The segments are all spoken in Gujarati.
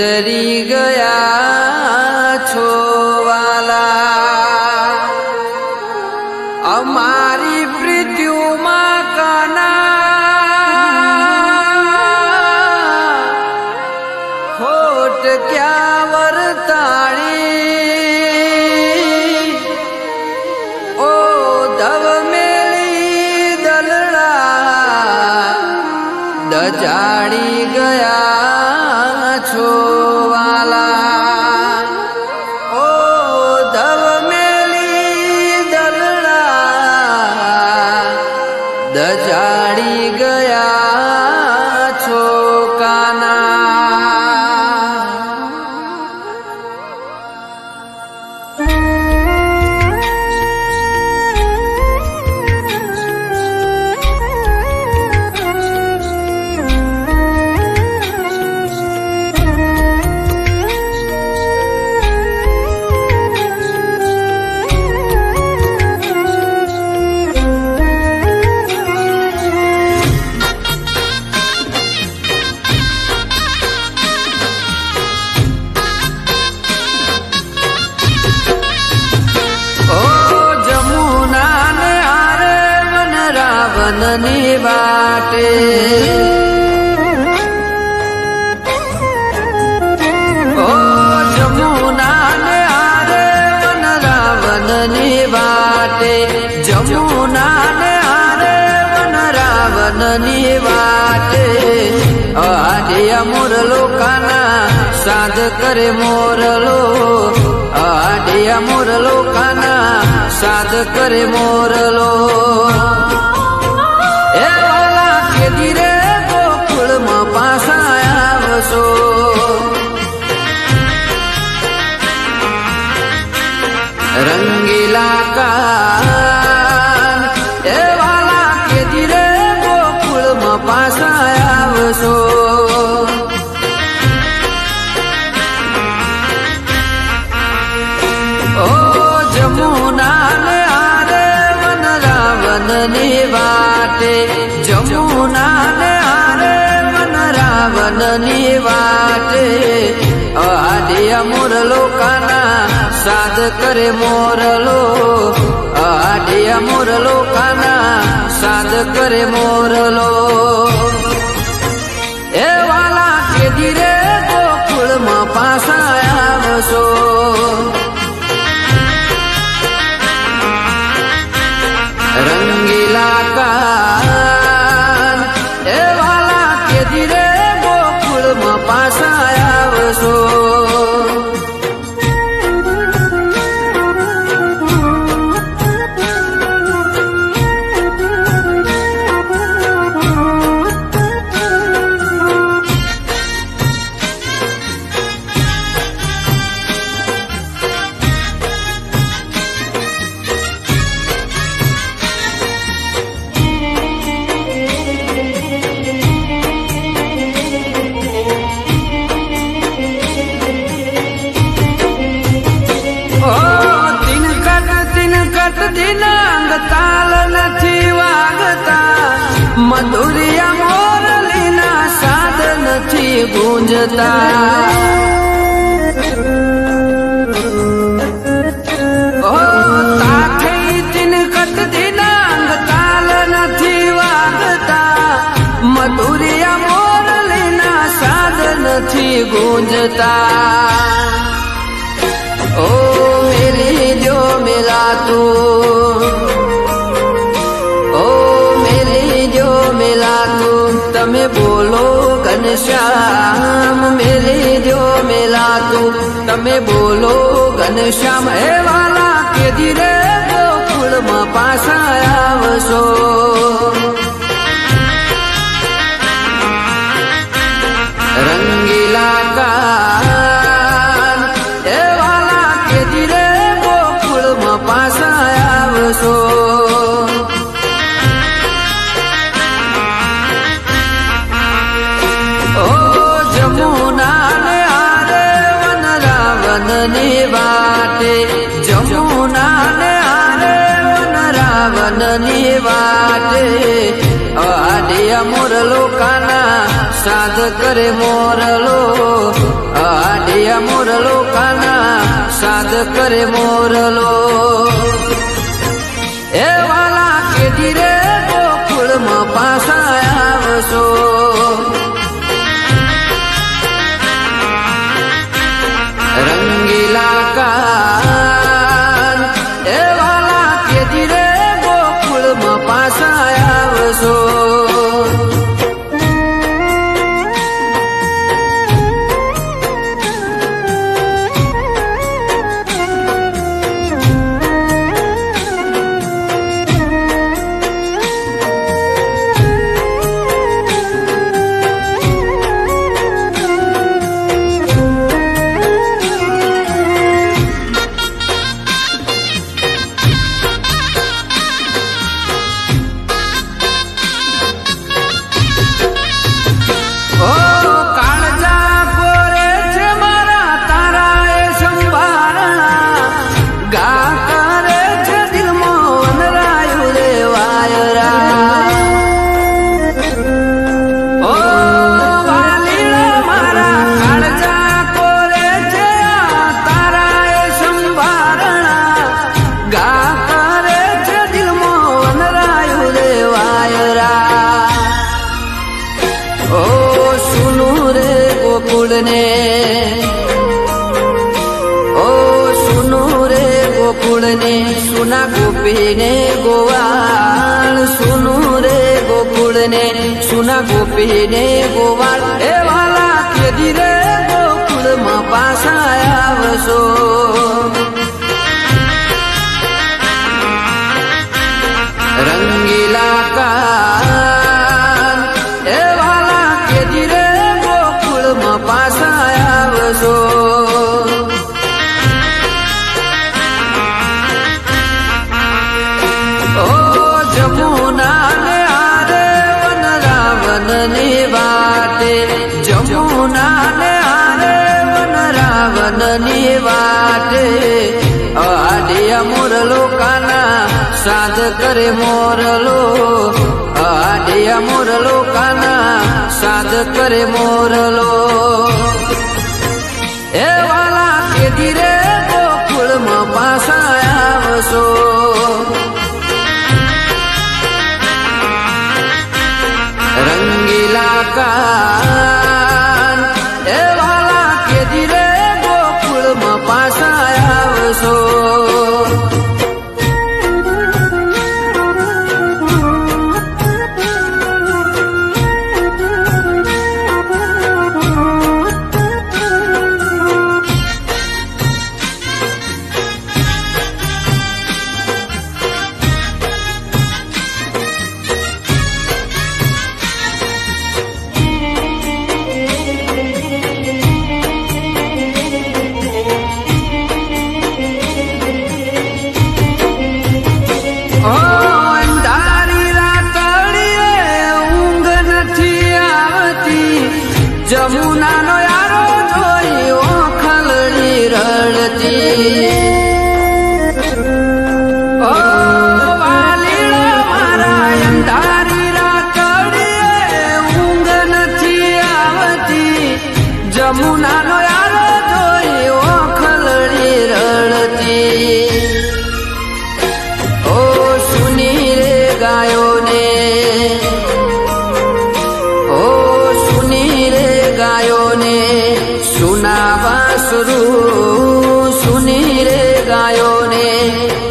કેસરી ગયા છો વાલા અમારી પ્રીત્યુમાં કાના ખોટ ક્યાં વર્તાણી ઓ ધવ મેલી દલડા દજાડી ગયા છો વાલા ઓ ધવ મેલી દલડા દજાડી ગયા છો કાના ની વાટે ઓ જમુના ને આરે વન રાવણ ની વાટે જમુના ને આરે વન રાવણ ની વાટે આડિયા મોરલો કાના સાધ કરે મોરલો આડિયા મોરલો કાના સાધ કરે મોરલો ધીરે ગોકુળમાં પાછા આવશો રંગીલા કાન એ વાલા કે ધીરે ગોકુળમાં પાછા આવશો ઓ જમુના ને આરે વન રાવણ ની વાટે જમુના ને આરે વન રાવણ ની વાટે આડિયા મોરલો કાના સાધ કરે મોરલો આડિયા મોરલો કાના સાધ કરે મોરલો એ વાલા કે ધીરે ગોકુળમાં પાછા આવશો રંગીલા કાન એ વાલા કે ધીરે ગોકુળમાં પાછા આવશો દિનાંગ તાલ નથી વાગતા મધુરિયા મોરલીના સાદ નથી ગુંજતા ઓ તાખી તિનકટ દિનાંગ તાલ નથી વાગતા મધુરિયા મોરલીના સાદ નથી ગુંજતા ઓ મેરી જો મિલા તું ઓ મેરી જો મિલા તું તમે બોલો ઘનશ્યામ મેરી જો મિલા તું તમે બોલો ઘનશ્યામ હે વાલા કે ધીરે ગોકુળમાં પાછા આવશો રંગીલા કાન એ વાલા કે ધીરે ગોકુળમાં પાછા આવશો ઓ જમુના ને આરે વન રાવણ ની વાટે જમુના ને આરે વન રાવણ ની વાટે આડિયા મોરલો કાના સાદ કરે મોરલો આડિયા મોરલો કાના સાદ કરે મોરલો એ વાલા કેદી રે ગોકુળમાં પાછા આવશો રંગીલા કાન એ વાલા કેદી રે ગોકુળમાં પાછા આવશો સુના ગોપીને ગોવાળ સુનું રે ગોકુળને સુના ગોપીને ગોવાળ એ વાલા કેદી રે ગોકુળમાં પાછા આવશો રંગીલા કાન એ વાલા કેદી રે ગોકુળમાં પાછા આવશો ની વાટે આડિયા મોરલો કાના સાદ કરે મોરલો આડિયા મોરલો કાના સાદ કરે મોરલો એ વાલા કેદી રે ગોકુળમાં પાછા આવશો રંગીલા કાન એ વાલા કેદી રે પાછા આવશો જમુનાનો યારો જોઈ ઓખલડી રડતી ઓ વાલીડા મારા અંધારી રાતડીએ ઊંઘ નથી આવતી જમુનાનો યારો જોઈ ઓખલડી રડતી ઓ સુની રે ગાયોને ગાયોને સુના વાસરું સુની રે ગાયોને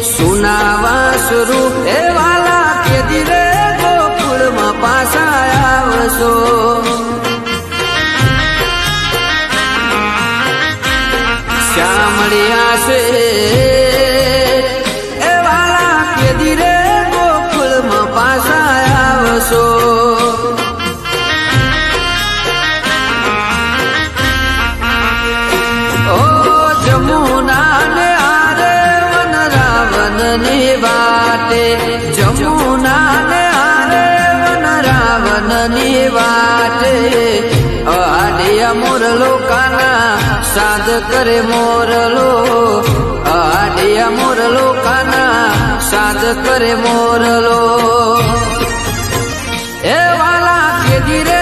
સુના વાસરું એ વાલા કેદી રે ગોકુળમાં પાછા આવશો શ્યામળિયા છે એ વાલા કેદી રે ગોકુળમાં પાછા આવશો જમુના ને આરે વન રાવણ ની વાટે આડિયા મોરલો કાના સાદ કરે મોરલો આડિયા મોરલો કાના સાદ કરે મોરલો એ વાલા કેદી રે